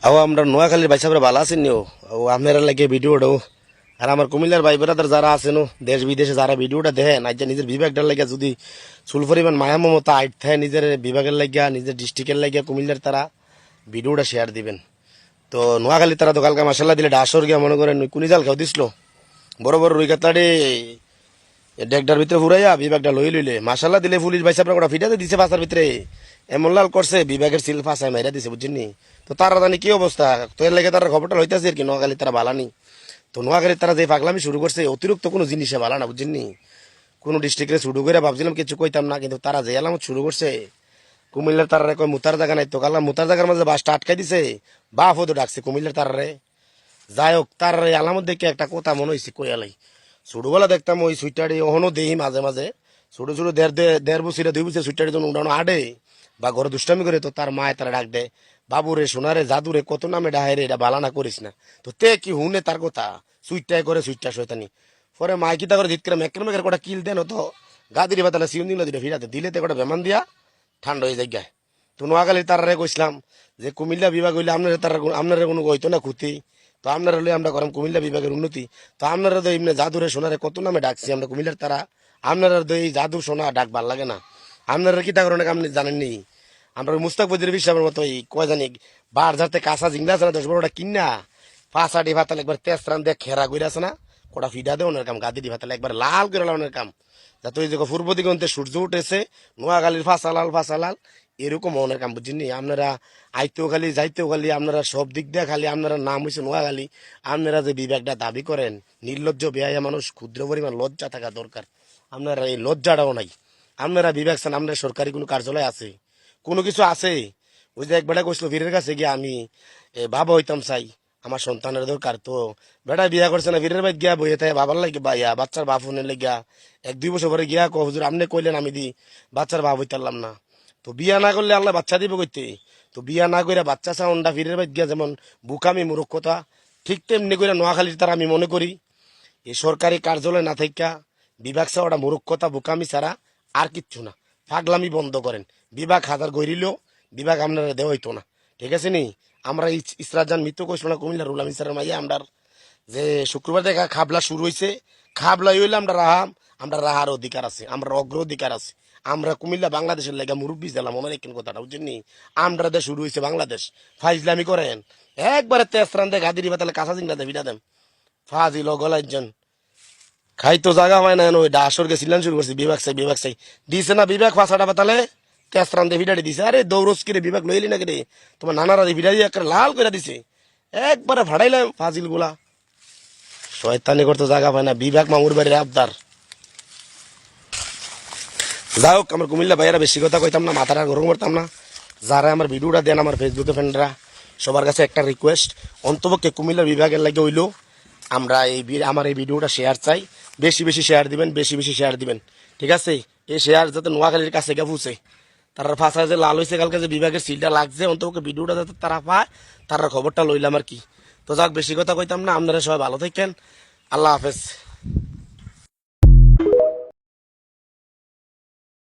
আও আমরা নোয়াখালীর ভাই সাহেবরা ভালো আছেন নিও আপনারা লাগে ভিডিওটাও আর আমার কুমিল্লার ভাই ব্রাদার যারা আছেন দেশ বিদেশে যারা ভিডিওটা দেখেন আজ নিজের বিভাগটার লাগে যদি চুল পরিমাণ মায়া মমতা আইট থাকে নিজের বিভাগের লাগিয়া নিজের ডিস্ট্রিক্টের লাগিয়া কুমিল্লার তারা ভিডিওটা শেয়ার দিবেন। তো নোয়াখালী তারা তো কালকে মাসাল্লাহ দিলে ডাসর গিয়া মনে করেন কুনি জাল খাও দিছিল বড় বড় রুই কাতলাড়ি ডেকটার ভিতরে ফুরাইয়া বিভাগটা লইলে মাসাল্লাহ দিলে পুলিশ ভাই সাহেবরা ওটা ফিটাতে দিছে ফাঁসার ভিতরে এমন লাল করছে বিভাগের সিল ফাঁসায় মাইরা দিছে বুঝছেন। তো তারা জানি কি অবস্থা তো এর লাগে তারা খবরটা লইতেছে আর কি নোয়াখালী তারা বালানি। তো নোয়াখালী তারা যে পাগলামি শুরু করছে অতিরিক্ত কোনো জিনিসে বালা না বুঝছেন। কোনো ডিস্ট্রিক্টে শুরু করে ভাবছিলাম কিছু কইতাম না, কিন্তু তারা যে এলামত শুরু করছে কুমিল্লার তারারে কয় মুতার জায়গা নাই তো কালা মুতার জায়গার মাঝে বাসটা আটকাই দিছে বাপ হতো ডাকছে কুমিল্লার তারারে। যাই হোক তার আলামত দেখে একটা কথা মনে হয়েছে কয়ালাই ছোটবেলা দেখতাম ওই সুইটারি ওহনো দেই মাঝে মাঝে ছোট ছোট দেড় বছর 2 বছর সুইটারি যখন উড়ানো আডে বা ঘরে দুষ্টামি করে তো তার মায় তারা ডাক দেয় বাবুরে সোনারে জাদুরে কত নামে ডাহে রে এটা বালানা করিস না। তো তে কি হুনে তার কথা সুইটাই করে সুইটা শয়তানি পরে মায় কিতা করে জিত করে মেকের মেকের কটা কিল দেন তো গাদিরি বাতালে সিউন দিল দিলে ফিরাতে দিলে তে কটা বেমান দিয়া ঠান্ডা হয়ে যায়। তো নোয়াখালী তারারে কইসলাম যে কুমিল্লা বিভাগ হইলে আপনারা কোনো হইতো না ক্ষতি তো আপনারা হলে আমরা করাম কুমিল্লা বিভাগের উন্নতি। তো আপনারা তো এমনি জাদুরে সোনারে কত নামে ডাকছি আমরা কুমিল্লার তারা আপনারা তো এই জাদু সোনা ডাক ভাল লাগে না। আপনারা কিতা করেন আপনি জানেননি আমরা মুস্তাকবুদ্দিন বিশ্বাসের মতো এই কয় জানি বার যাতে কাঁচা জিংলা আছে না 10-12টা কিনা পাঁচাটি ভাতালে একবার তেসরান দিয়ে খেরা করে আছে না কটা ফিডা দেয় ওনার কাম গাদি ভাতালে একবার লাল করে ওনার কাম যাতে ওই যে পূর্ব দিগন্তে সূর্য উঠেছে নোয়াখালীর ফাঁসালাল এরকম মনের কাম বুঝিনি। আপনারা আইতেও খালি যাইতেও খালি আপনারা সব দিক দিয়ে খালি আপনারা নাম হয়েছে নোয়াখালী। আপনারা যে বিভাগটা দাবি করেন নির্লজ্জ বেহায়া মানুষ ক্ষুদ্র পরিমাণ লজ্জা থাকা দরকার, আপনারা এই লজ্জাটাও নাই। আপনারা বিভাগ চান আপনার সরকারি কোনো কার্যালয় আছে কোনো কিছু আছে? ওই যে এক বেটা কইছিল বীরের কাছে গিয়া আমি বাবা হইতাম চাই আমার সন্তানের দরকার। তো বেটা বিয়া করছে না বীরের ভাই গিয়া বইয়ে থাকে বাবার লাগে বা বাচ্চার বাপ হনের লাগিয়া 1-2 বছর পরে গিয়া হুজুর আপনি কইলেন আমি দি বাচ্চার বাপ হইতারলাম না। তো বিয়া না করলে আল্লাহ বাচ্চা দিব কইতে। তো বিয়া না করে বাচ্চা চাউন্ডা ফিরের বাদ গিয়া যেমন বুকামি মূর্খতা ঠিক তেমনি করে নোয়াখালীর তারা আমি মনে করি এই সরকারি কার্যালয় না থাকা বিভাগ চাওয়াটা মূর্খতা বুকামি ছাড়া আর কিচ্ছু না। পাগলামি বন্ধ করেন। বিভাগ হাজার গড়িলেও বিভাগ আপনারা দেওয়া হইতো না, ঠিক আছে নি? আমরা ইসরাজান মৃত্যু কইছিল না কুমিল্লা রুলাম ইসরার মাইয়া আমরা যে শুক্রবার থেকে খাবলা শুরু হয়েছে খাবলাই হইলে আমরা রাহার অধিকার আছে, আমরা অগ্র অধিকার আছে। আমরা কুমিল্লা বাংলাদেশের লেগে মুরব্বী জেলা মনে রাখেন কথাটা বুঝছেন। আমরা দেশ শুরু হয়েছে বাংলাদেশ ফাইজলামি করেন একবারে তেসরান দে গাদিরি বাতালে কাঁচা জিংলা দে ভিড়া দেন ফাজিল গলাইজন খাইতো জায়গা হয় না ওই ডাসর গেছিলেন শুরু করছি বিভাগ চাই দিছে না বিভাগ ফাঁসাটা বাতালে তেসরান দে ভিড়াড়ি দিছে। আরে দৌড়স কিরে বিভাগ লইলি না রে তোমার নানারা ভিড়াই একটা লাল করে দিছে একবারে ভাড়াইলাম ফাজিল গুলা শয়তানি করতে জায়গা পায় না বিভাগ মামুর বাড়ির আবদার। যাই হোক আমার কুমিল্লা ভাইয়েরা বেশি কথা কইতাম না মাথাটা গরম করতাম না। যারা আমার ভিডিওটা দেন আমার ফেসবুকে ফ্রেন্ডরা সবার কাছে একটা রিকোয়েস্ট অন্তপক্ষে কুমিল্লা বিভাগের লাগে হইলো আমরা আমার এই ভিডিওটা শেয়ার চাই। বেশি বেশি শেয়ার দিবেন, বেশি বেশি শেয়ার দিবেন, ঠিক আছে? এই শেয়ার যাতে নোয়াখালীর কাছে গিয়ে পৌঁছে তারা ফাঁসা যে লাল হয়েছে কালকে যে বিভাগের সিলটা লাগছে অন্তপক্ষে ভিডিওটা যাতে তারা পায় তার খবরটা লইলাম আর কি। তো যাক বেশি কথা কইতাম না, আপনারা সবাই ভালো থাকেন, আল্লাহ হাফেজ।